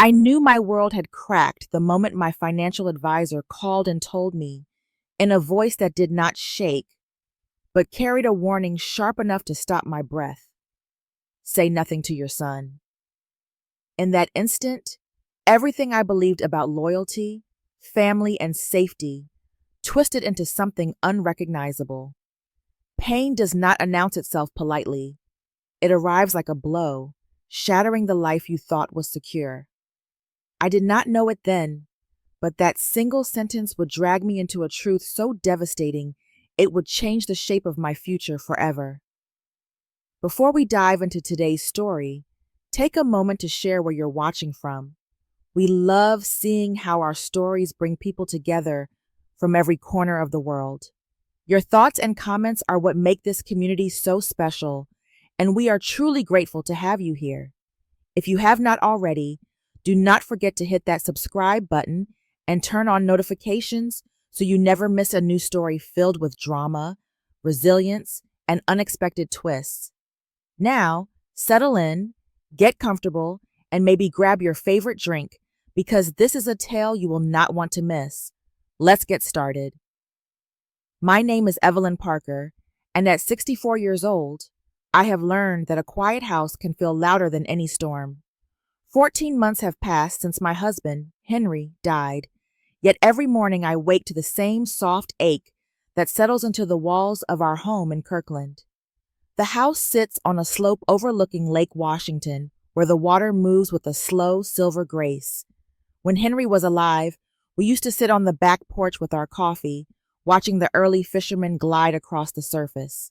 I knew my world had cracked the moment my financial advisor called and told me, in a voice that did not shake, but carried a warning sharp enough to stop my breath. Say nothing to your son. In that instant, everything I believed about loyalty, family, and safety twisted into something unrecognizable. Pain does not announce itself politely. It arrives like a blow, shattering the life you thought was secure. I did not know it then, but that single sentence would drag me into a truth so devastating it would change the shape of my future forever. Before we dive into today's story, take a moment to share where you're watching from. We love seeing how our stories bring people together from every corner of the world. Your thoughts and comments are what make this community so special, and we are truly grateful to have you here. If you have not already, do not forget to hit that subscribe button and turn on notifications so you never miss a new story filled with drama, resilience, and unexpected twists. Now, settle in, get comfortable, and maybe grab your favorite drink because this is a tale you will not want to miss. Let's get started. My name is Evelyn Parker, and at 64 years old, I have learned that a quiet house can feel louder than any storm. 14 months have passed since my husband, Henry, died, yet every morning I wake to the same soft ache that settles into the walls of our home in Kirkland. The house sits on a slope overlooking Lake Washington, where the water moves with a slow silver grace. When Henry was alive, we used to sit on the back porch with our coffee, watching the early fishermen glide across the surface.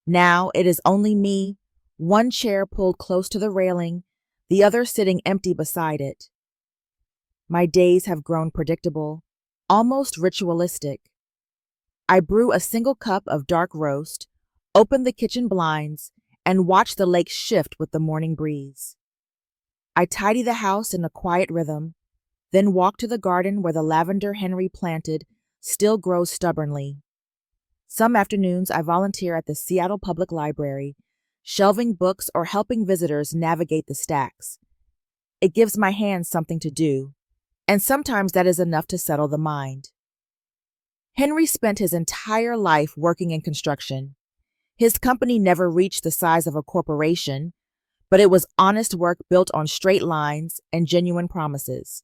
Now it is only me, one chair pulled close to the railing, the other sitting empty beside it. My days have grown predictable, almost ritualistic. I brew a single cup of dark roast, open the kitchen blinds, and watch the lake shift with the morning breeze. I tidy the house in a quiet rhythm, then walk to the garden where the lavender Henry planted still grows stubbornly. Some afternoons I volunteer at the Seattle Public Library, shelving books or helping visitors navigate the stacks. It gives my hands something to do, and sometimes that is enough to settle the mind. Henry spent his entire life working in construction. His company never reached the size of a corporation, but it was honest work built on straight lines and genuine promises.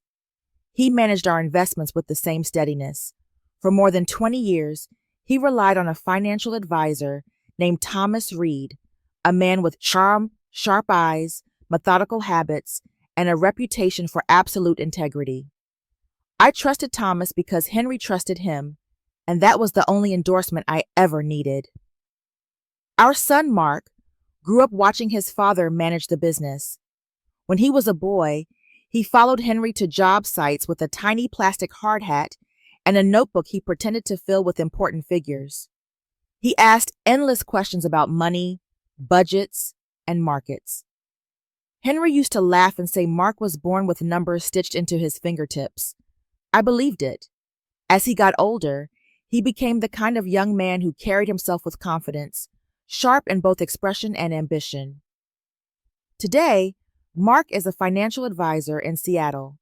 He managed our investments with the same steadiness. For more than 20 years, he relied on a financial advisor named Thomas Reed, a man with charm, sharp eyes, methodical habits, and a reputation for absolute integrity. I trusted Thomas because Henry trusted him, and that was the only endorsement I ever needed. Our son, Mark, grew up watching his father manage the business. When he was a boy, he followed Henry to job sites with a tiny plastic hard hat and a notebook he pretended to fill with important figures. He asked endless questions about money, budgets, and markets. Henry used to laugh and say Mark was born with numbers stitched into his fingertips. I believed it. As he got older, he became the kind of young man who carried himself with confidence, sharp in both expression and ambition. Today, Mark is a financial advisor in Seattle.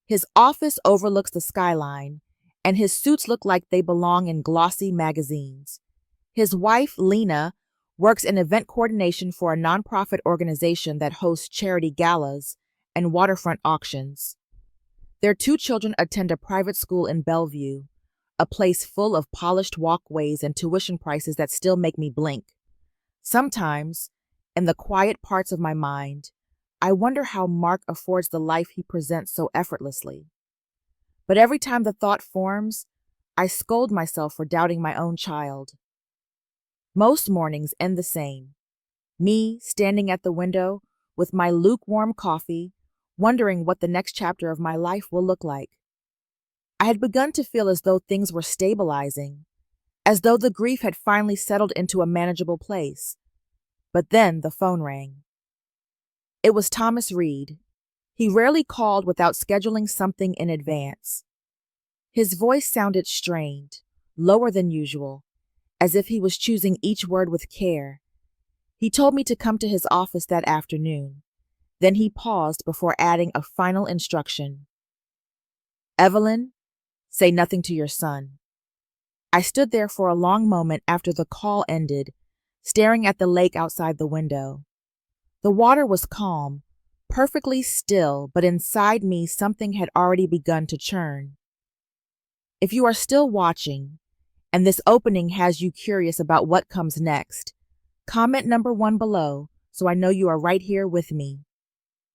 His office overlooks the skyline, and his suits look like they belong in glossy magazines. His wife, Lena, works in event coordination for a nonprofit organization that hosts charity galas and waterfront auctions. Their 2 children attend a private school in Bellevue, a place full of polished walkways and tuition prices that still make me blink. Sometimes, in the quiet parts of my mind, I wonder how Mark affords the life he presents so effortlessly. But every time the thought forms, I scold myself for doubting my own child. Most mornings end the same. Me standing at the window with my lukewarm coffee, wondering what the next chapter of my life will look like. I had begun to feel as though things were stabilizing, as though the grief had finally settled into a manageable place. But then the phone rang. It was Thomas Reed. He rarely called without scheduling something in advance. His voice sounded strained, lower than usual, as if he was choosing each word with care. He told me to come to his office that afternoon. Then he paused before adding a final instruction. Evelyn, say nothing to your son. I stood there for a long moment after the call ended, staring at the lake outside the window. The water was calm, perfectly still, but inside me something had already begun to churn. If you are still watching, and this opening has you curious about what comes next, comment number 1 below so I know you are right here with me.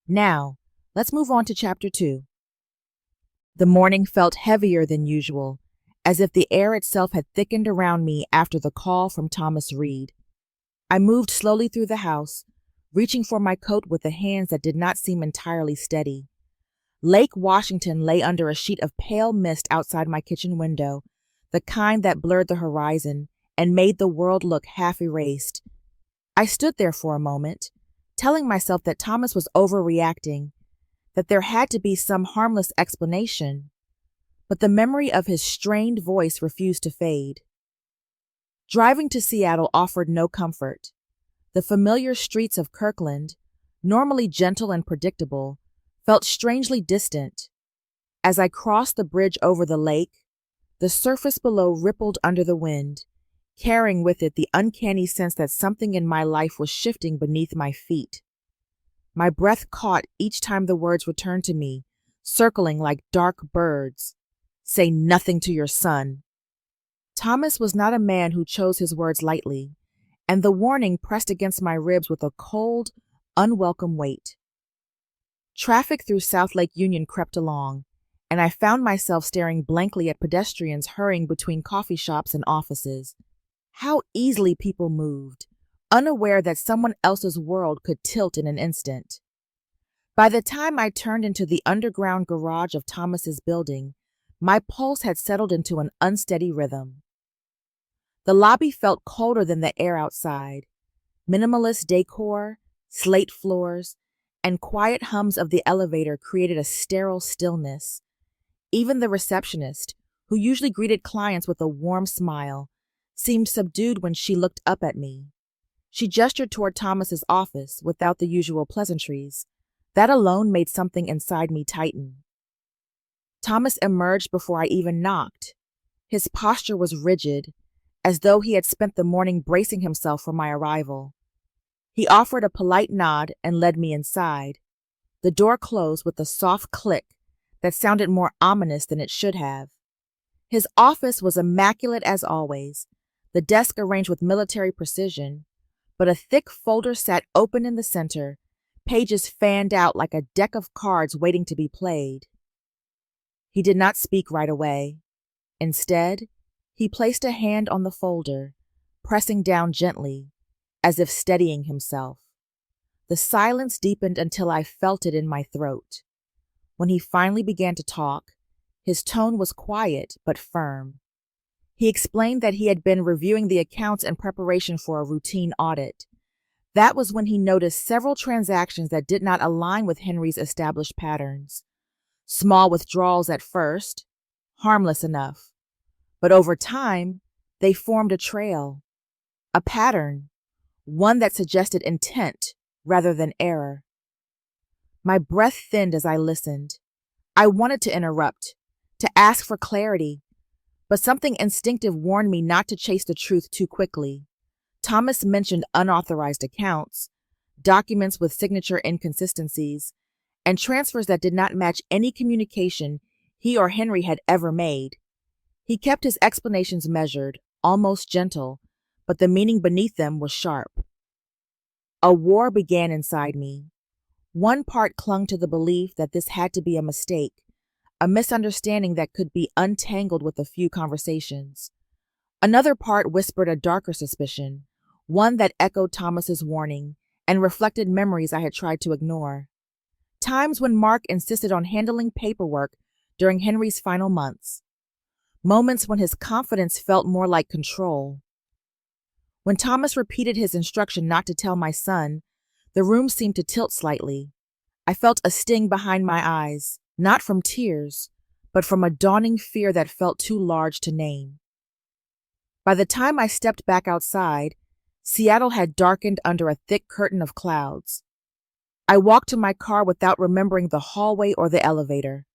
Now, let's move on to chapter 2. The morning felt heavier than usual, as if the air itself had thickened around me after the call from Thomas Reed. I moved slowly through the house, reaching for my coat with the hands that did not seem entirely steady. Lake Washington lay under a sheet of pale mist outside my kitchen window, the kind that blurred the horizon and made the world look half erased. I stood there for a moment, telling myself that Thomas was overreacting, that there had to be some harmless explanation, but the memory of his strained voice refused to fade. Driving to Seattle offered no comfort. The familiar streets of Kirkland, normally gentle and predictable, felt strangely distant. As I crossed the bridge over the lake, the surface below rippled under the wind, carrying with it the uncanny sense that something in my life was shifting beneath my feet. My breath caught each time the words returned to me, circling like dark birds. Say nothing to your son. Thomas was not a man who chose his words lightly, and the warning pressed against my ribs with a cold, unwelcome weight. Traffic through South Lake Union crept along, and I found myself staring blankly at pedestrians hurrying between coffee shops and offices. How easily people moved, unaware that someone else's world could tilt in an instant. By the time I turned into the underground garage of Thomas's building, my pulse had settled into an unsteady rhythm. The lobby felt colder than the air outside. Minimalist decor, slate floors, and quiet hums of the elevator created a sterile stillness. Even the receptionist, who usually greeted clients with a warm smile, seemed subdued when she looked up at me. She gestured toward Thomas's office without the usual pleasantries. That alone made something inside me tighten. Thomas emerged before I even knocked. His posture was rigid, as though he had spent the morning bracing himself for my arrival. He offered a polite nod and led me inside. The door closed with a soft click that sounded more ominous than it should have. His office was immaculate as always, the desk arranged with military precision, but a thick folder sat open in the center, pages fanned out like a deck of cards waiting to be played. He did not speak right away. Instead, he placed a hand on the folder, pressing down gently, as if steadying himself. The silence deepened until I felt it in my throat. When he finally began to talk, his tone was quiet but firm. He explained that he had been reviewing the accounts in preparation for a routine audit. That was when he noticed several transactions that did not align with Henry's established patterns. Small withdrawals at first, harmless enough. But over time, they formed a trail, a pattern, one that suggested intent rather than error. My breath thinned as I listened. I wanted to interrupt, to ask for clarity, but something instinctive warned me not to chase the truth too quickly. Thomas mentioned unauthorized accounts, documents with signature inconsistencies, and transfers that did not match any communication he or Henry had ever made. He kept his explanations measured, almost gentle, but the meaning beneath them was sharp. A war began inside me. One part clung to the belief that this had to be a mistake, a misunderstanding that could be untangled with a few conversations. Another part whispered a darker suspicion, one that echoed Thomas's warning and reflected memories I had tried to ignore. Times when Mark insisted on handling paperwork during Henry's final months. Moments when his confidence felt more like control. When Thomas repeated his instruction not to tell my son, the room seemed to tilt slightly. I felt a sting behind my eyes, not from tears, but from a dawning fear that felt too large to name. By the time I stepped back outside, Seattle had darkened under a thick curtain of clouds. I walked to my car without remembering the hallway or the elevator.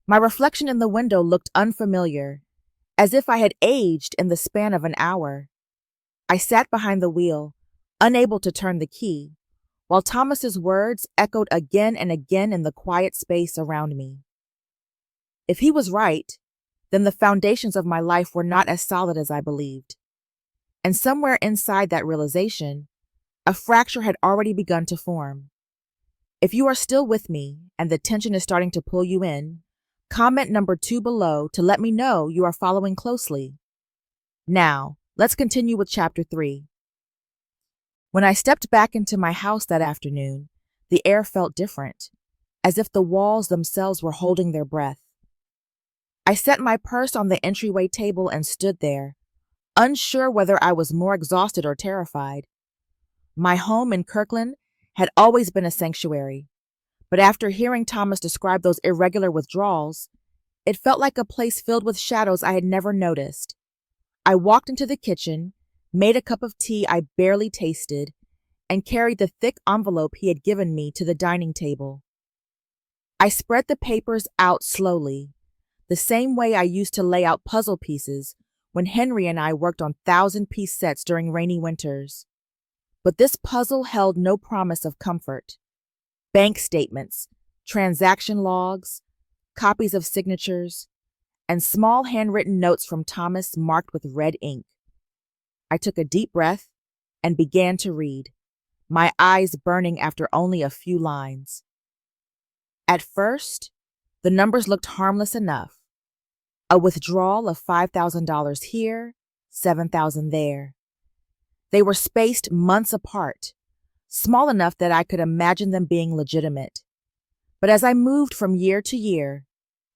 My reflection in the window looked unfamiliar, as if I had aged in the span of an hour. I sat behind the wheel, unable to turn the key, while Thomas's words echoed again and again in the quiet space around me. If he was right, then the foundations of my life were not as solid as I believed. And somewhere inside that realization, a fracture had already begun to form. If you are still with me and the tension is starting to pull you in, comment number 2 below to let me know you are following closely. Now, let's continue with chapter 3. When I stepped back into my house that afternoon, the air felt different, as if the walls themselves were holding their breath. I set my purse on the entryway table and stood there, unsure whether I was more exhausted or terrified. My home in Kirkland had always been a sanctuary, but after hearing Thomas describe those irregular withdrawals, it felt like a place filled with shadows I had never noticed. I walked into the kitchen, made a cup of tea I barely tasted, and carried the thick envelope he had given me to the dining table. I spread the papers out slowly, the same way I used to lay out puzzle pieces when Henry and I worked on 1,000-piece sets during rainy winters. But this puzzle held no promise of comfort. Bank statements, transaction logs, copies of signatures, and small handwritten notes from Thomas marked with red ink. I took a deep breath and began to read, my eyes burning after only a few lines. At first, the numbers looked harmless enough. A withdrawal of $5,000 here, $7,000 there. They were spaced months apart, small enough that I could imagine them being legitimate. But as I moved from year to year,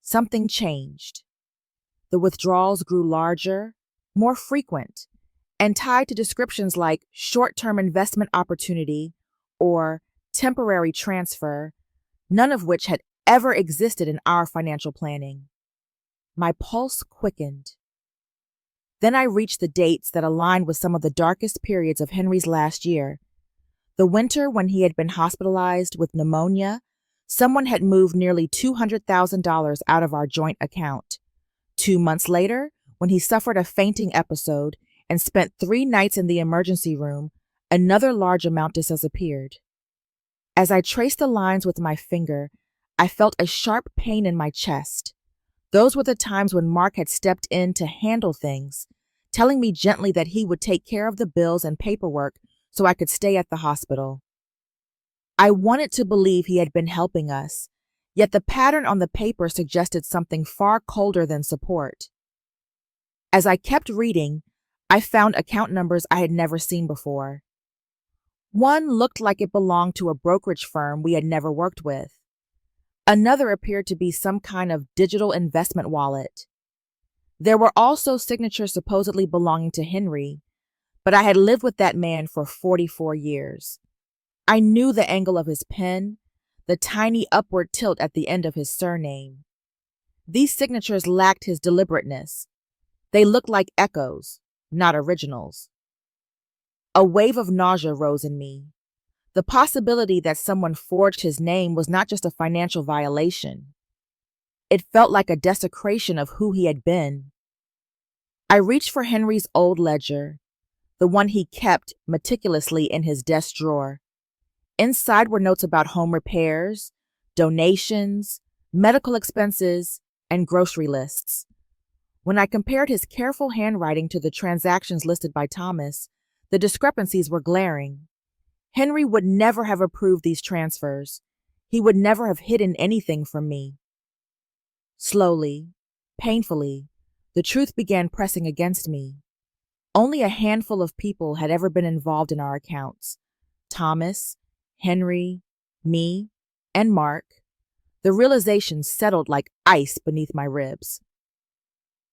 something changed. The withdrawals grew larger, more frequent, and tied to descriptions like short-term investment opportunity or temporary transfer, none of which had ever existed in our financial planning. My pulse quickened. Then I reached the dates that aligned with some of the darkest periods of Henry's last year. The winter when he had been hospitalized with pneumonia, someone had moved nearly $200,000 out of our joint account. 2 months later, when he suffered a fainting episode and spent 3 nights in the emergency room, another large amount disappeared. As I traced the lines with my finger, I felt a sharp pain in my chest. Those were the times when Mark had stepped in to handle things, telling me gently that he would take care of the bills and paperwork so I could stay at the hospital. I wanted to believe he had been helping us, yet the pattern on the paper suggested something far colder than support. As I kept reading, I found account numbers I had never seen before. One looked like it belonged to a brokerage firm we had never worked with. Another appeared to be some kind of digital investment wallet. There were also signatures supposedly belonging to Henry, but I had lived with that man for 44 years. I knew the angle of his pen, the tiny upward tilt at the end of his surname. These signatures lacked his deliberateness. They looked like echoes, not originals. A wave of nausea rose in me. The possibility that someone forged his name was not just a financial violation. It felt like a desecration of who he had been. I reached for Henry's old ledger, the one he kept meticulously in his desk drawer. Inside were notes about home repairs, donations, medical expenses, and grocery lists. When I compared his careful handwriting to the transactions listed by Thomas, the discrepancies were glaring. Henry would never have approved these transfers. He would never have hidden anything from me. Slowly, painfully, the truth began pressing against me. Only a handful of people had ever been involved in our accounts. Thomas, Henry, me, and Mark. The realization settled like ice beneath my ribs.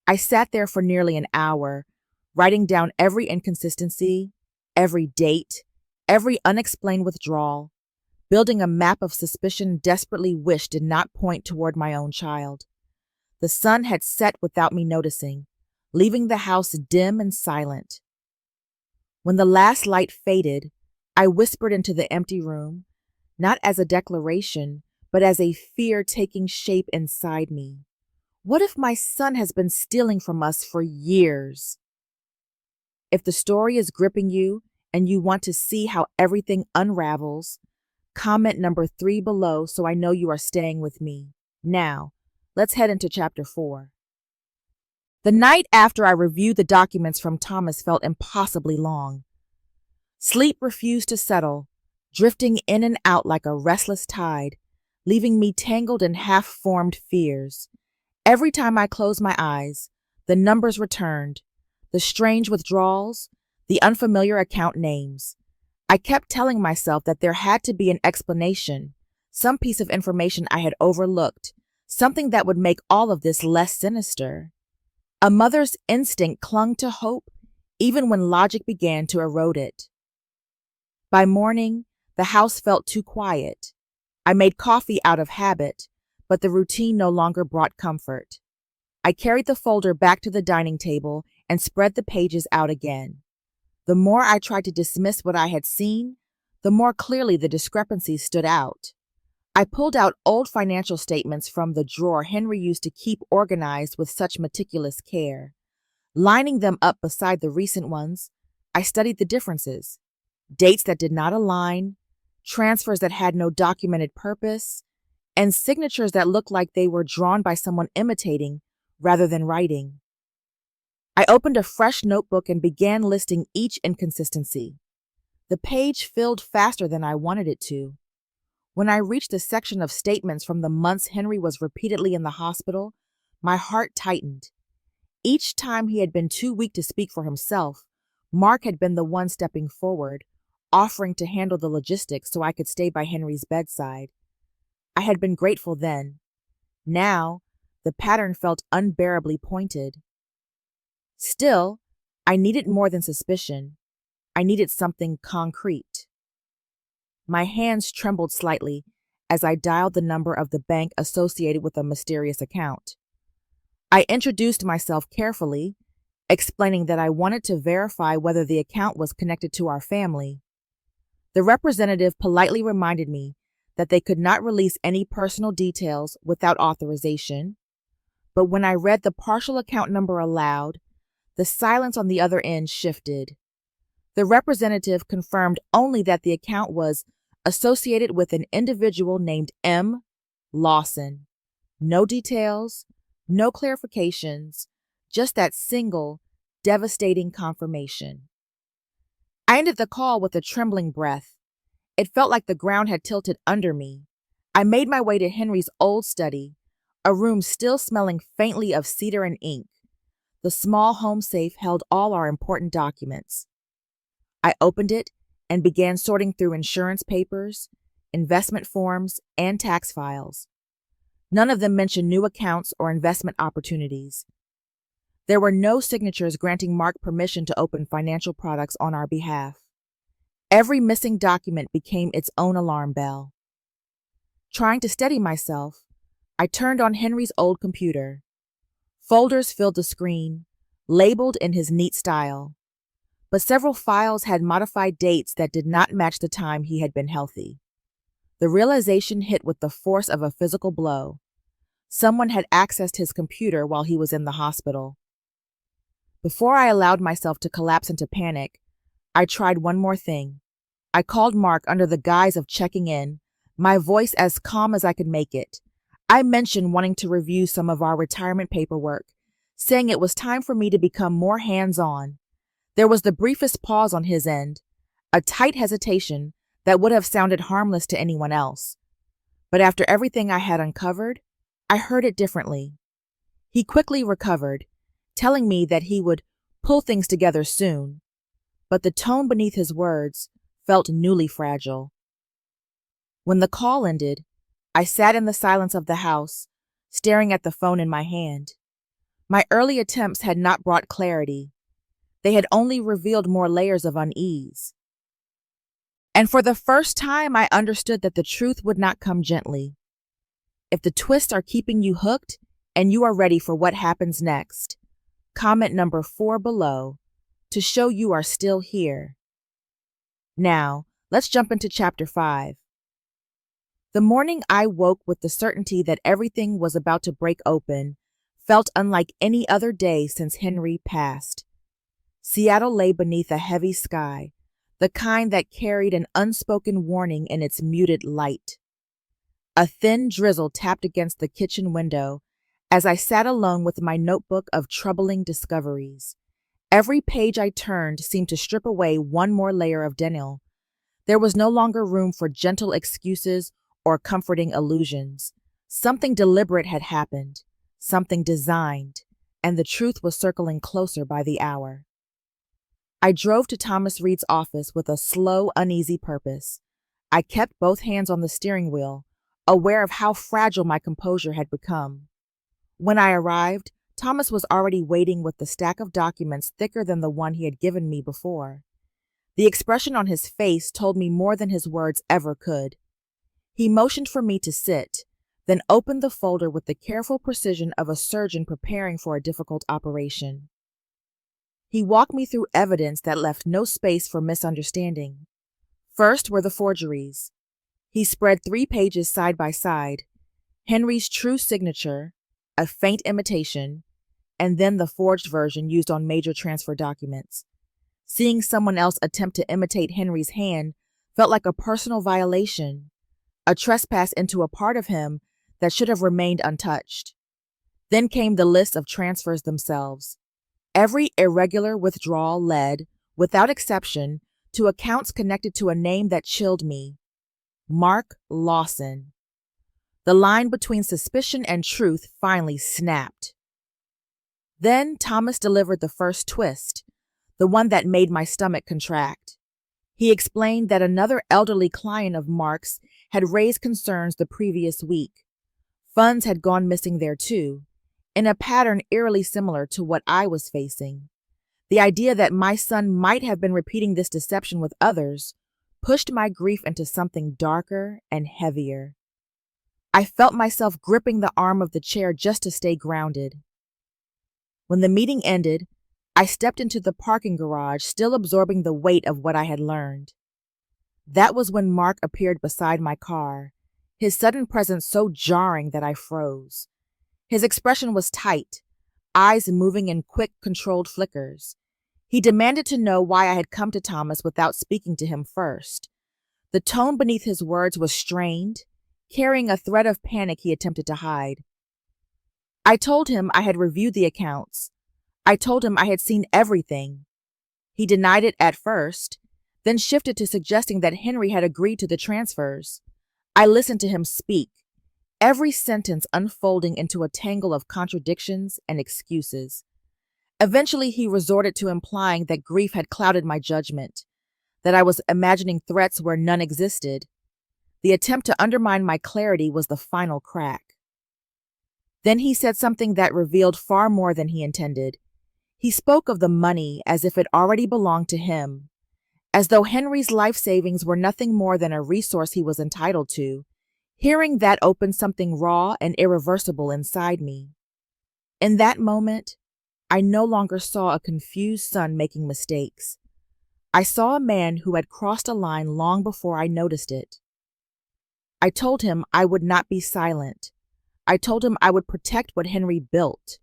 I sat there for nearly an hour, writing down every inconsistency, every date, every unexplained withdrawal, building a map of suspicion desperately wished did not point toward my own child. The sun had set without me noticing, leaving the house dim and silent. When the last light faded, I whispered into the empty room, not as a declaration, but as a fear taking shape inside me. What if my son has been stealing from us for years? If the story is gripping you and you want to see how everything unravels, comment number 3 below so I know you are staying with me. Now, let's head into chapter 4. The night after I reviewed the documents from Thomas felt impossibly long. Sleep refused to settle, drifting in and out like a restless tide, leaving me tangled in half-formed fears. Every time I closed my eyes, the numbers returned, the strange withdrawals, the unfamiliar account names. I kept telling myself that there had to be an explanation, some piece of information I had overlooked, something that would make all of this less sinister. A mother's instinct clung to hope, even when logic began to erode it. By morning, the house felt too quiet. I made coffee out of habit, but the routine no longer brought comfort. I carried the folder back to the dining table and spread the pages out again. The more I tried to dismiss what I had seen, the more clearly the discrepancies stood out. I pulled out old financial statements from the drawer Henry used to keep organized with such meticulous care. Lining them up beside the recent ones, I studied the differences. Dates that did not align, transfers that had no documented purpose, and signatures that looked like they were drawn by someone imitating rather than writing. I opened a fresh notebook and began listing each inconsistency. The page filled faster than I wanted it to. When I reached the section of statements from the months Henry was repeatedly in the hospital, my heart tightened. Each time he had been too weak to speak for himself, Mark had been the one stepping forward, offering to handle the logistics so I could stay by Henry's bedside. I had been grateful then. Now, the pattern felt unbearably pointed. Still, I needed more than suspicion. I needed something concrete. My hands trembled slightly as I dialed the number of the bank associated with a mysterious account. I introduced myself carefully, explaining that I wanted to verify whether the account was connected to our family. The representative politely reminded me that they could not release any personal details without authorization, but when I read the partial account number aloud, the silence on the other end shifted. The representative confirmed only that the account was associated with an individual named M. Lawson. No details, no clarifications, just that single, devastating confirmation. I ended the call with a trembling breath. It felt like the ground had tilted under me. I made my way to Henry's old study, a room still smelling faintly of cedar and ink. The small home safe held all our important documents. I opened it and began sorting through insurance papers, investment forms, and tax files. None of them mentioned new accounts or investment opportunities. There were no signatures granting Mark permission to open financial products on our behalf. Every missing document became its own alarm bell. Trying to steady myself, I turned on Henry's old computer. Folders filled the screen, labeled in his neat style. But several files had modified dates that did not match the time he had been healthy. The realization hit with the force of a physical blow. Someone had accessed his computer while he was in the hospital. Before I allowed myself to collapse into panic, I tried one more thing. I called Mark under the guise of checking in, my voice as calm as I could make it. I mentioned wanting to review some of our retirement paperwork, saying it was time for me to become more hands-on. There was the briefest pause on his end, a tight hesitation that would have sounded harmless to anyone else. But after everything I had uncovered, I heard it differently. He quickly recovered, telling me that he would pull things together soon, but the tone beneath his words felt newly fragile. When the call ended, I sat in the silence of the house, staring at the phone in my hand. My early attempts had not brought clarity. They had only revealed more layers of unease. And for the first time, I understood that the truth would not come gently. If the twists are keeping you hooked and you are ready for what happens next, comment number 4 below to show you are still here. Now, let's jump into chapter 5. The morning I woke with the certainty that everything was about to break open felt unlike any other day since Henry passed. Seattle lay beneath a heavy sky, the kind that carried an unspoken warning in its muted light. A thin drizzle tapped against the kitchen window as I sat alone with my notebook of troubling discoveries. Every page I turned seemed to strip away one more layer of denial. There was no longer room for gentle excuses or comforting illusions. Something deliberate had happened, something designed, and the truth was circling closer by the hour. I drove to Thomas Reed's office with a slow, uneasy purpose. I kept both hands on the steering wheel, aware of how fragile my composure had become. When I arrived, Thomas was already waiting with the stack of documents thicker than the one he had given me before. The expression on his face told me more than his words ever could. He motioned for me to sit, then opened the folder with the careful precision of a surgeon preparing for a difficult operation. He walked me through evidence that left no space for misunderstanding. First were the forgeries. He spread 3 pages side by side, Henry's true signature, a faint imitation, and then the forged version used on major transfer documents. Seeing someone else attempt to imitate Henry's hand felt like a personal violation, a trespass into a part of him that should have remained untouched. Then came the list of transfers themselves. Every irregular withdrawal led, without exception, to accounts connected to a name that chilled me: Mark Lawson. The line between suspicion and truth finally snapped. Then Thomas delivered the first twist, the one that made my stomach contract. He explained that another elderly client of Mark's had raised concerns the previous week. Funds had gone missing there too, in a pattern eerily similar to what I was facing. The idea that my son might have been repeating this deception with others pushed my grief into something darker and heavier. I felt myself gripping the arm of the chair just to stay grounded. When the meeting ended, I stepped into the parking garage, still absorbing the weight of what I had learned. That was when Mark appeared beside my car, his sudden presence so jarring that I froze. His expression was tight, eyes moving in quick, controlled flickers. He demanded to know why I had come to Thomas without speaking to him first. The tone beneath his words was strained, carrying a thread of panic he attempted to hide. I told him I had reviewed the accounts. I told him I had seen everything. He denied it at first, then shifted to suggesting that Henry had agreed to the transfers. I listened to him speak, every sentence unfolding into a tangle of contradictions and excuses. Eventually, he resorted to implying that grief had clouded my judgment, that I was imagining threats where none existed. The attempt to undermine my clarity was the final crack. Then he said something that revealed far more than he intended. He spoke of the money as if it already belonged to him, as though Henry's life savings were nothing more than a resource he was entitled to. Hearing that opened something raw and irreversible inside me. In that moment, I no longer saw a confused son making mistakes. I saw a man who had crossed a line long before I noticed it. I told him I would not be silent. I told him I would protect what Henry built.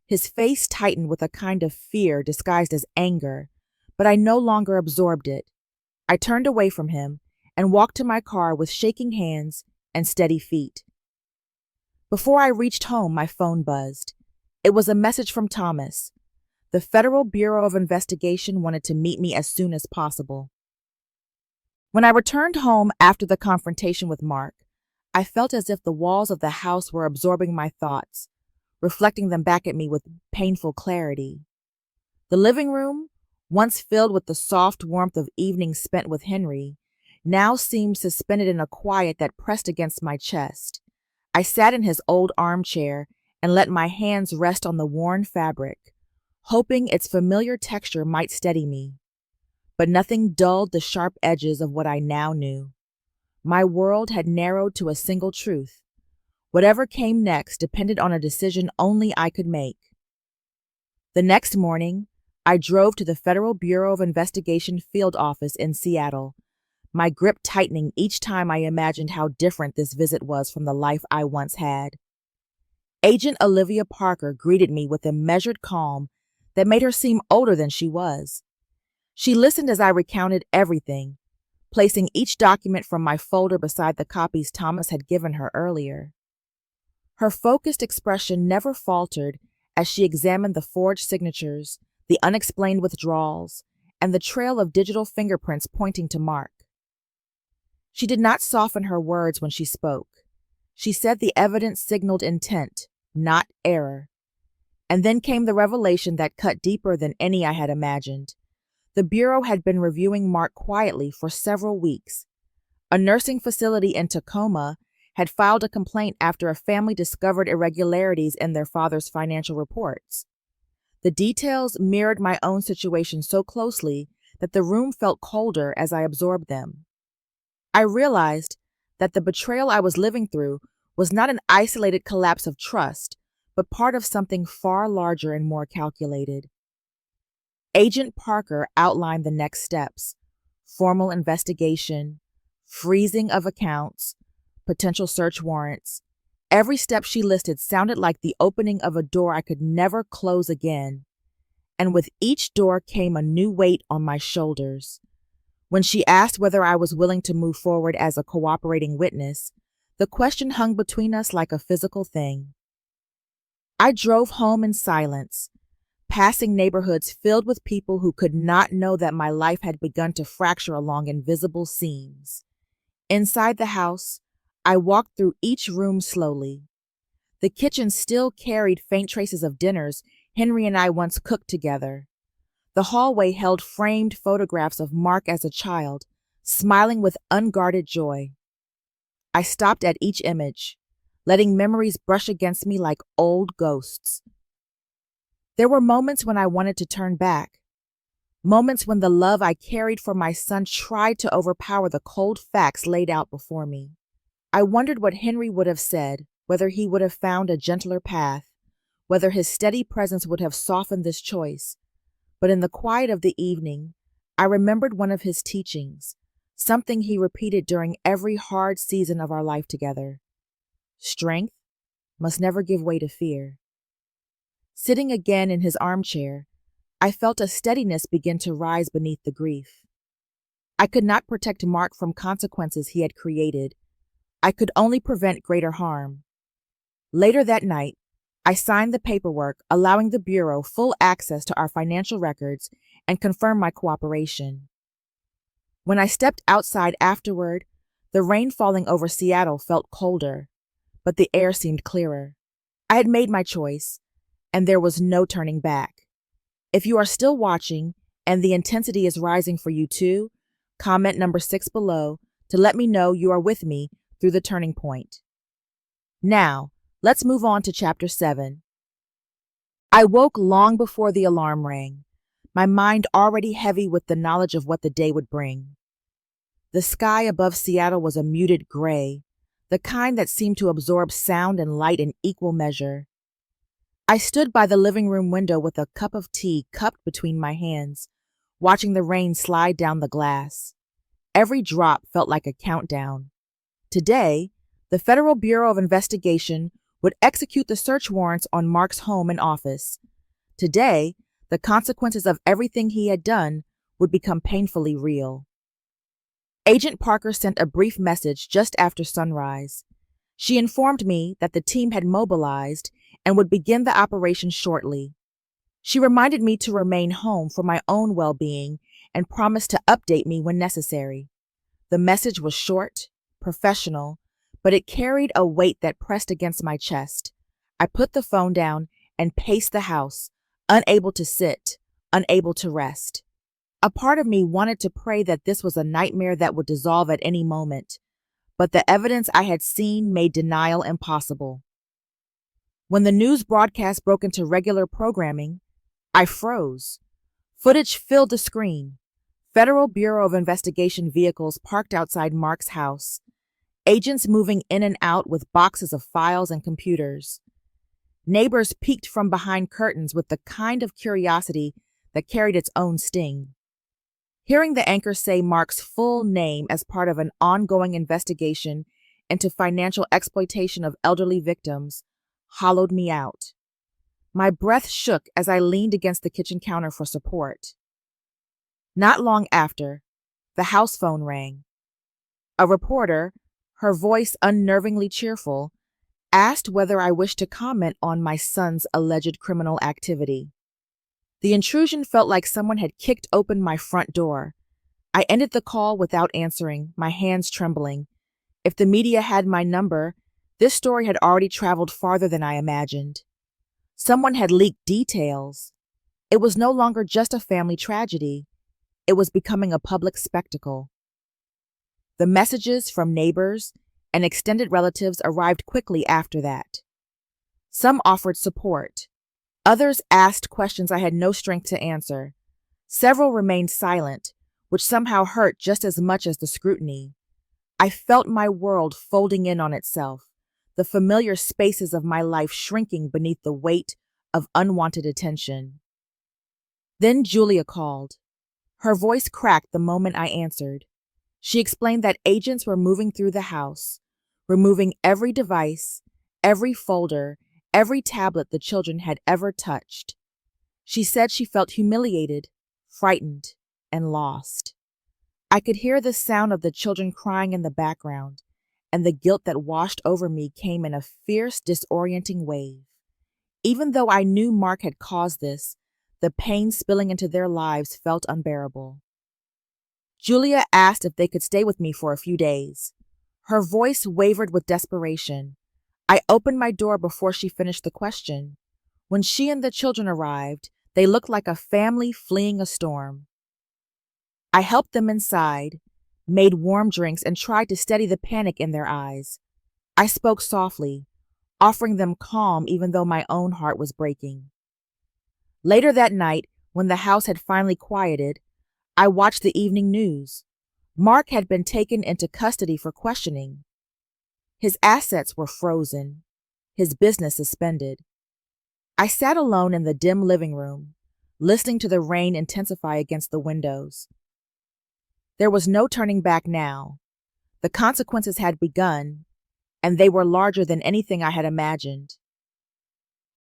His face tightened with a kind of fear disguised as anger, but I no longer absorbed it. I turned away from him and walked to my car with shaking hands and steady feet. Before I reached home, my phone buzzed. It was a message from Thomas. The Federal Bureau of Investigation wanted to meet me as soon as possible. When I returned home after the confrontation with Mark, I felt as if the walls of the house were absorbing my thoughts, reflecting them back at me with painful clarity. The living room, once filled with the soft warmth of evenings spent with Henry, now seemed suspended in a quiet that pressed against my chest. I sat in his old armchair and let my hands rest on the worn fabric, hoping its familiar texture might steady me. But nothing dulled the sharp edges of what I now knew. My world had narrowed to a single truth. Whatever came next depended on a decision only I could make. The next morning, I drove to the Federal Bureau of Investigation field office in Seattle, my grip tightening each time I imagined how different this visit was from the life I once had. Agent Olivia Parker greeted me with a measured calm that made her seem older than she was. She listened as I recounted everything, placing each document from my folder beside the copies Thomas had given her earlier. Her focused expression never faltered as she examined the forged signatures, the unexplained withdrawals, and the trail of digital fingerprints pointing to Mark. She did not soften her words when she spoke. She said the evidence signaled intent, not error. And then came the revelation that cut deeper than any I had imagined. The Bureau had been reviewing Mark quietly for several weeks. A nursing facility in Tacoma had filed a complaint after a family discovered irregularities in their father's financial reports. The details mirrored my own situation so closely that the room felt colder as I absorbed them. I realized that the betrayal I was living through was not an isolated collapse of trust, but part of something far larger and more calculated. Agent Parker outlined the next steps: formal investigation, freezing of accounts, potential search warrants. Every step she listed sounded like the opening of a door I could never close again. And with each door came a new weight on my shoulders. When she asked whether I was willing to move forward as a cooperating witness, the question hung between us like a physical thing. I drove home in silence, passing neighborhoods filled with people who could not know that my life had begun to fracture along invisible seams. Inside the house, I walked through each room slowly. The kitchen still carried faint traces of dinners Henry and I once cooked together. The hallway held framed photographs of Mark as a child, smiling with unguarded joy. I stopped at each image, letting memories brush against me like old ghosts. There were moments when I wanted to turn back, moments when the love I carried for my son tried to overpower the cold facts laid out before me. I wondered what Henry would have said, whether he would have found a gentler path, whether his steady presence would have softened this choice. But in the quiet of the evening, I remembered one of his teachings, something he repeated during every hard season of our life together. Strength must never give way to fear. Sitting again in his armchair, I felt a steadiness begin to rise beneath the grief. I could not protect Mark from consequences he had created. I could only prevent greater harm. Later that night, I signed the paperwork allowing the Bureau full access to our financial records and confirmed my cooperation. When I stepped outside afterward, the rain falling over Seattle felt colder, but the air seemed clearer. I had made my choice, and there was no turning back. If you are still watching and the intensity is rising for you too, comment number 6 below to let me know you are with me through the turning point. Now, let's move on to Chapter 7. I woke long before the alarm rang, my mind already heavy with the knowledge of what the day would bring. The sky above Seattle was a muted gray, the kind that seemed to absorb sound and light in equal measure. I stood by the living room window with a cup of tea cupped between my hands, watching the rain slide down the glass. Every drop felt like a countdown. Today, the Federal Bureau of Investigation would execute the search warrants on Mark's home and office. Today, the consequences of everything he had done would become painfully real. Agent Parker sent a brief message just after sunrise. She informed me that the team had mobilized and would begin the operation shortly. She reminded me to remain home for my own well-being and promised to update me when necessary. The message was short, professional, but it carried a weight that pressed against my chest. I put the phone down and paced the house, unable to sit, unable to rest. A part of me wanted to pray that this was a nightmare that would dissolve at any moment, but the evidence I had seen made denial impossible. When the news broadcast broke into regular programming, I froze. Footage filled the screen. Federal Bureau of Investigation vehicles parked outside Mark's house. Agents moving in and out with boxes of files and computers. Neighbors peeked from behind curtains with the kind of curiosity that carried its own sting. Hearing the anchor say Mark's full name as part of an ongoing investigation into financial exploitation of elderly victims hollowed me out. My breath shook as I leaned against the kitchen counter for support. Not long after, the house phone rang. A reporter, her voice unnervingly cheerful, asked whether I wished to comment on my son's alleged criminal activity. The intrusion felt like someone had kicked open my front door. I ended the call without answering, my hands trembling. If the media had my number, this story had already traveled farther than I imagined. Someone had leaked details. It was no longer just a family tragedy. It was becoming a public spectacle. The messages from neighbors and extended relatives arrived quickly after that. Some offered support. Others asked questions I had no strength to answer. Several remained silent, which somehow hurt just as much as the scrutiny. I felt my world folding in on itself, the familiar spaces of my life shrinking beneath the weight of unwanted attention. Then Julia called. Her voice cracked the moment I answered. She explained that agents were moving through the house, removing every device, every folder, every tablet the children had ever touched. She said she felt humiliated, frightened, and lost. I could hear the sound of the children crying in the background, and the guilt that washed over me came in a fierce, disorienting wave. Even though I knew Mark had caused this, the pain spilling into their lives felt unbearable. Julia asked if they could stay with me for a few days. Her voice wavered with desperation. I opened my door before she finished the question. When she and the children arrived, they looked like a family fleeing a storm. I helped them inside, made warm drinks, and tried to steady the panic in their eyes. I spoke softly, offering them calm even though my own heart was breaking. Later that night, when the house had finally quieted, I watched the evening news. Mark had been taken into custody for questioning. His assets were frozen, his business suspended. I sat alone in the dim living room, listening to the rain intensify against the windows. There was no turning back now. The consequences had begun, and they were larger than anything I had imagined.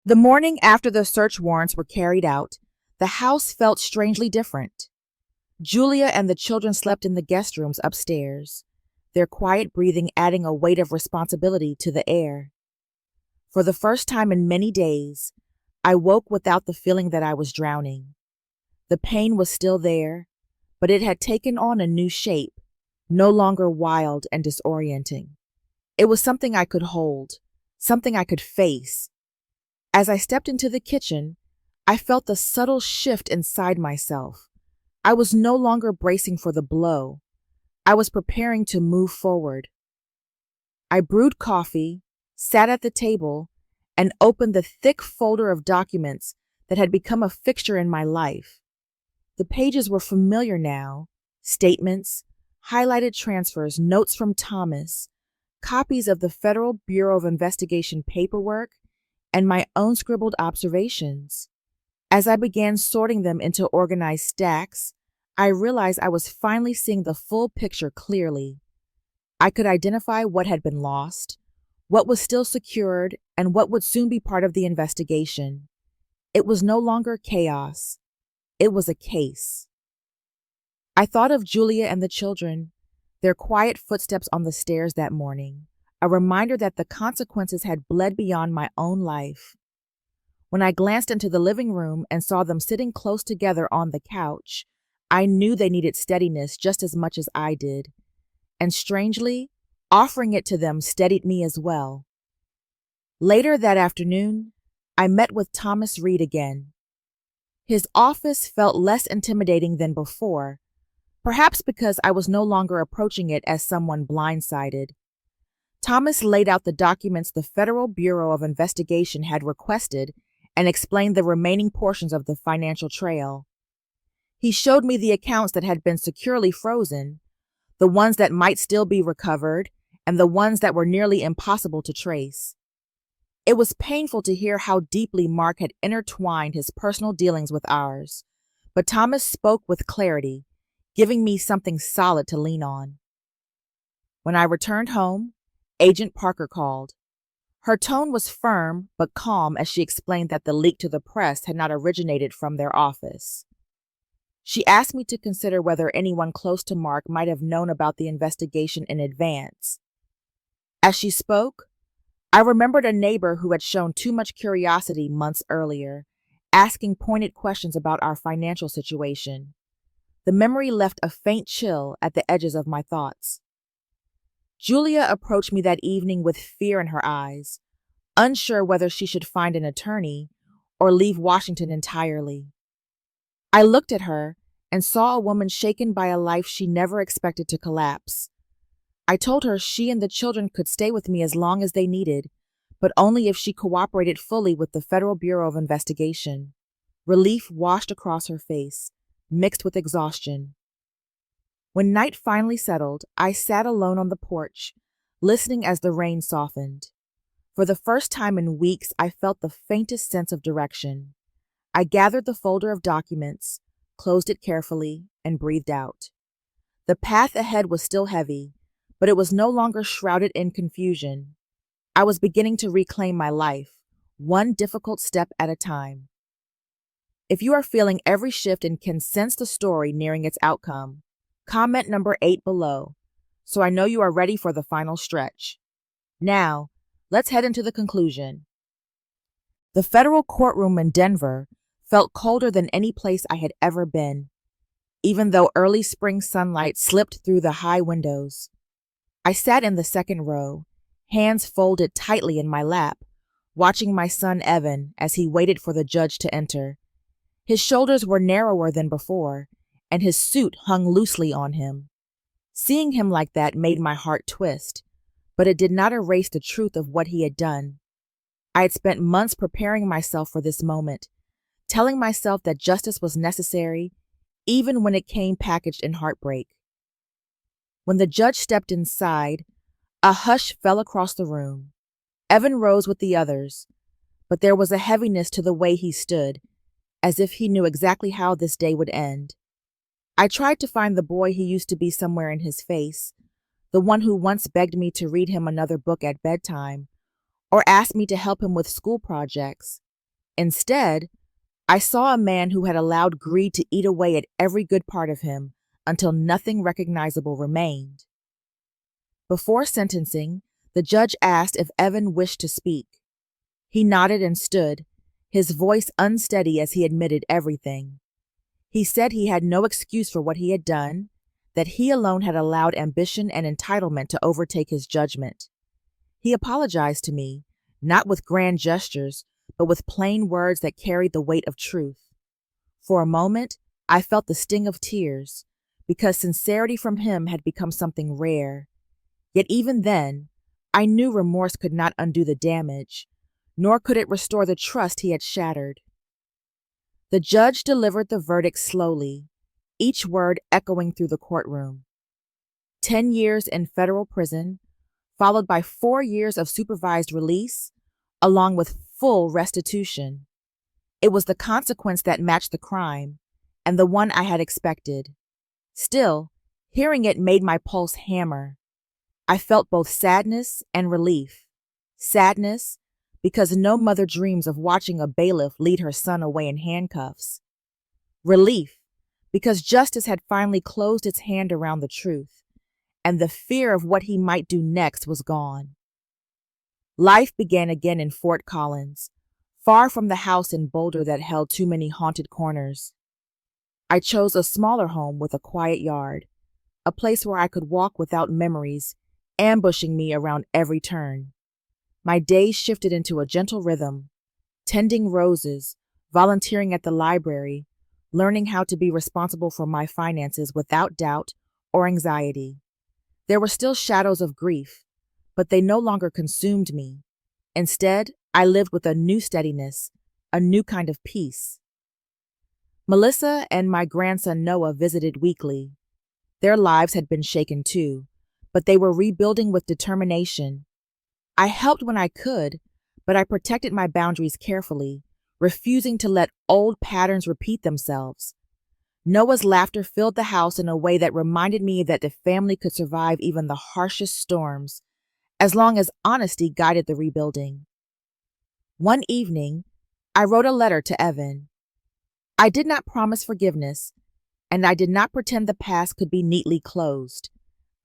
The morning after the search warrants were carried out, the house felt strangely different. Julia and the children slept in the guest rooms upstairs, their quiet breathing adding a weight of responsibility to the air. For the first time in many days, I woke without the feeling that I was drowning. The pain was still there, but it had taken on a new shape, no longer wild and disorienting. It was something I could hold, something I could face. As I stepped into the kitchen, I felt the subtle shift inside myself. I was no longer bracing for the blow. I was preparing to move forward. I brewed coffee, sat at the table, and opened the thick folder of documents that had become a fixture in my life. The pages were familiar now: statements, highlighted transfers, notes from Thomas, copies of the Federal Bureau of Investigation paperwork, and my own scribbled observations. As I began sorting them into organized stacks, I realized I was finally seeing the full picture clearly. I could identify what had been lost, what was still secured, and what would soon be part of the investigation. It was no longer chaos. It was a case. I thought of Julia and the children, their quiet footsteps on the stairs that morning, a reminder that the consequences had bled beyond my own life. When I glanced into the living room and saw them sitting close together on the couch, I knew they needed steadiness just as much as I did. And strangely, offering it to them steadied me as well. Later that afternoon, I met with Thomas Reed again. His office felt less intimidating than before, perhaps because I was no longer approaching it as someone blindsided. Thomas laid out the documents the Federal Bureau of Investigation had requested and explained the remaining portions of the financial trail. He showed me the accounts that had been securely frozen, the ones that might still be recovered, and the ones that were nearly impossible to trace. It was painful to hear how deeply Mark had intertwined his personal dealings with ours, but Thomas spoke with clarity, giving me something solid to lean on. When I returned home, Agent Parker called. Her tone was firm but calm as she explained that the leak to the press had not originated from their office. She asked me to consider whether anyone close to Mark might have known about the investigation in advance. As she spoke, I remembered a neighbor who had shown too much curiosity months earlier, asking pointed questions about our financial situation. The memory left a faint chill at the edges of my thoughts. Julia approached me that evening with fear in her eyes, unsure whether she should find an attorney or leave Washington entirely. I looked at her and saw a woman shaken by a life she never expected to collapse. I told her she and the children could stay with me as long as they needed, but only if she cooperated fully with the Federal Bureau of Investigation. Relief washed across her face, mixed with exhaustion. When night finally settled, I sat alone on the porch, listening as the rain softened. For the first time in weeks, I felt the faintest sense of direction. I gathered the folder of documents, closed it carefully, and breathed out. The path ahead was still heavy, but it was no longer shrouded in confusion. I was beginning to reclaim my life, one difficult step at a time. If you are feeling every shift and can sense the story nearing its outcome, comment number 8 below, so I know you are ready for the final stretch. Now, let's head into the conclusion. The federal courtroom in Denver felt colder than any place I had ever been, even though early spring sunlight slipped through the high windows. I sat in the second row, hands folded tightly in my lap, watching my son Evan as he waited for the judge to enter. His shoulders were narrower than before, and his suit hung loosely on him. Seeing him like that made my heart twist, but it did not erase the truth of what he had done. I had spent months preparing myself for this moment, telling myself that justice was necessary, even when it came packaged in heartbreak. When the judge stepped inside, a hush fell across the room. Evan rose with the others, but there was a heaviness to the way he stood, as if he knew exactly how this day would end. I tried to find the boy he used to be somewhere in his face, the one who once begged me to read him another book at bedtime, or asked me to help him with school projects. Instead, I saw a man who had allowed greed to eat away at every good part of him until nothing recognizable remained. Before sentencing, the judge asked if Evan wished to speak. He nodded and stood, his voice unsteady as he admitted everything. He said he had no excuse for what he had done, that he alone had allowed ambition and entitlement to overtake his judgment. He apologized to me, not with grand gestures, but with plain words that carried the weight of truth. For a moment, I felt the sting of tears, because sincerity from him had become something rare. Yet even then, I knew remorse could not undo the damage, nor could it restore the trust he had shattered. The judge delivered the verdict slowly, each word echoing through the courtroom. 10 years in federal prison, followed by 4 years of supervised release, along with full restitution. It was the consequence that matched the crime, and the one I had expected. Still, hearing it made my pulse hammer. I felt both sadness and relief. Sadness, because no mother dreams of watching a bailiff lead her son away in handcuffs. Relief, because justice had finally closed its hand around the truth, and the fear of what he might do next was gone. Life began again in Fort Collins, far from the house in Boulder that held too many haunted corners. I chose a smaller home with a quiet yard, a place where I could walk without memories ambushing me around every turn. My days shifted into a gentle rhythm, tending roses, volunteering at the library, learning how to be responsible for my finances without doubt or anxiety. There were still shadows of grief, but they no longer consumed me. Instead, I lived with a new steadiness, a new kind of peace. Melissa and my grandson Noah visited weekly. Their lives had been shaken too, but they were rebuilding with determination. I helped when I could, but I protected my boundaries carefully, refusing to let old patterns repeat themselves. Noah's laughter filled the house in a way that reminded me that the family could survive even the harshest storms, as long as honesty guided the rebuilding. One evening, I wrote a letter to Evan. I did not promise forgiveness, and I did not pretend the past could be neatly closed.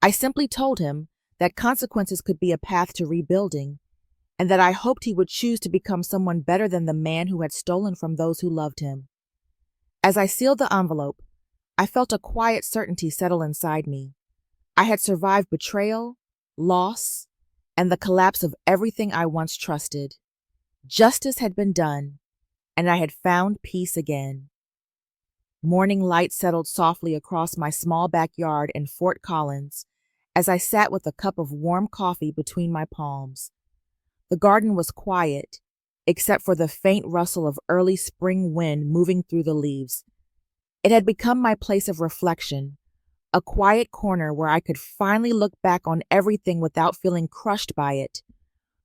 I simply told him that consequences could be a path to rebuilding, and that I hoped he would choose to become someone better than the man who had stolen from those who loved him. As I sealed the envelope, I felt a quiet certainty settle inside me. I had survived betrayal, loss, and the collapse of everything I once trusted. Justice had been done, and I had found peace again. Morning light settled softly across my small backyard in Fort Collins as I sat with a cup of warm coffee between my palms. The garden was quiet, except for the faint rustle of early spring wind moving through the leaves. It had become my place of reflection, a quiet corner where I could finally look back on everything without feeling crushed by it.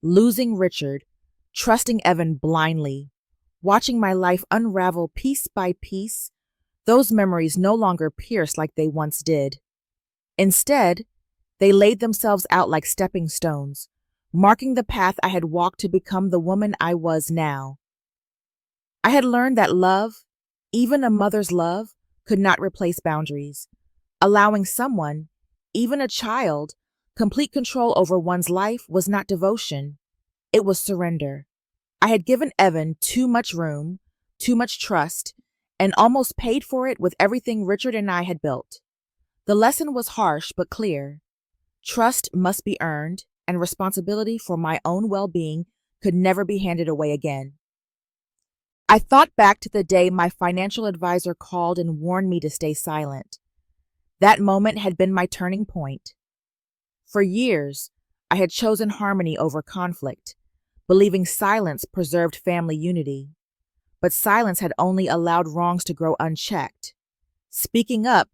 Losing Richard, trusting Evan blindly, watching my life unravel piece by piece, those memories no longer pierced like they once did. Instead, they laid themselves out like stepping stones, marking the path I had walked to become the woman I was now. I had learned that love, even a mother's love, could not replace boundaries. Allowing someone, even a child, complete control over one's life was not devotion. It was surrender. I had given Evan too much room, too much trust, and almost paid for it with everything Richard and I had built. The lesson was harsh but clear. Trust must be earned, and responsibility for my own well-being could never be handed away again. I thought back to the day my financial advisor called and warned me to stay silent. That moment had been my turning point. For years, I had chosen harmony over conflict, believing silence preserved family unity. But silence had only allowed wrongs to grow unchecked. Speaking up,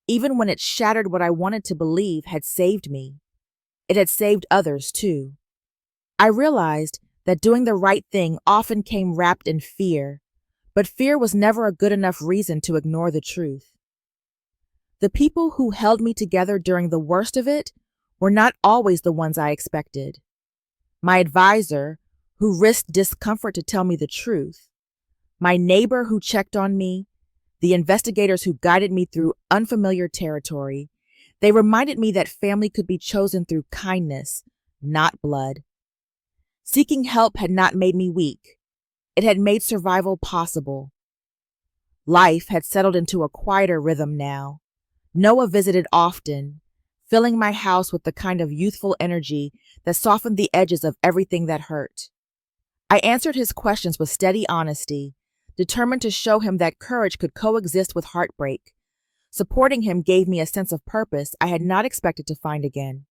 even when it shattered what I wanted to believe, had saved me. It had saved others, too. I realized that doing the right thing often came wrapped in fear, but fear was never a good enough reason to ignore the truth. The people who held me together during the worst of it were not always the ones I expected. My advisor, who risked discomfort to tell me the truth, my neighbor who checked on me, the investigators who guided me through unfamiliar territory, they reminded me that family could be chosen through kindness, not blood. Seeking help had not made me weak. It had made survival possible. Life had settled into a quieter rhythm now. Noah visited often, filling my house with the kind of youthful energy that softened the edges of everything that hurt. I answered his questions with steady honesty, determined to show him that courage could coexist with heartbreak. Supporting him gave me a sense of purpose I had not expected to find again.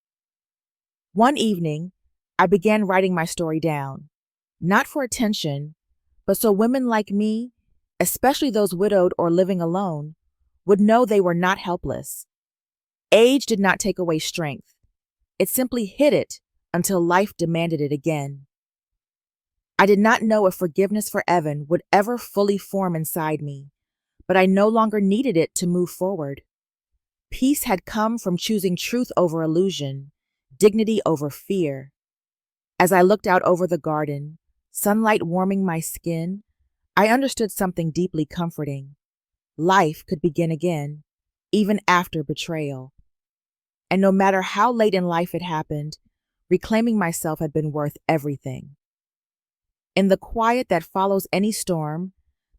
One evening, I began writing my story down, not for attention, but so women like me, especially those widowed or living alone, would know they were not helpless. Age did not take away strength. It simply hid it until life demanded it again. I did not know if forgiveness for Evan would ever fully form inside me, but I no longer needed it to move forward. Peace had come from choosing truth over illusion, dignity over fear. As I looked out over the garden, sunlight warming my skin, I understood something deeply comforting. Life could begin again, even after betrayal. And no matter how late in life it happened, reclaiming myself had been worth everything. In the quiet that follows any storm,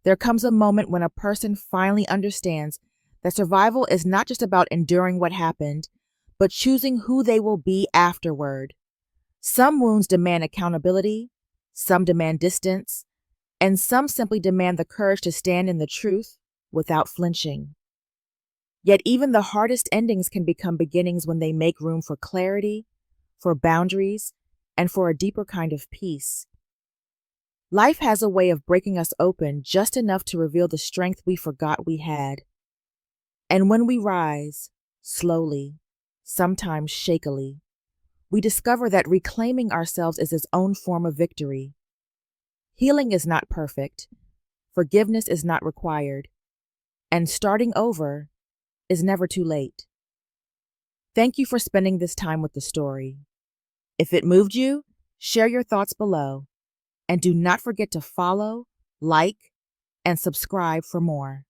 there comes a moment when a person finally understands that survival is not just about enduring what happened, but choosing who they will be afterward. Some wounds demand accountability, some demand distance, and some simply demand the courage to stand in the truth without flinching. Yet even the hardest endings can become beginnings when they make room for clarity, for boundaries, and for a deeper kind of peace. Life has a way of breaking us open just enough to reveal the strength we forgot we had. And when we rise, slowly, sometimes shakily, we discover that reclaiming ourselves is its own form of victory. Healing is not perfect. Forgiveness is not required. and starting over is never too late. Thank you for spending this time with the story. If it moved you, share your thoughts below, and do not forget to follow, like, and subscribe for more.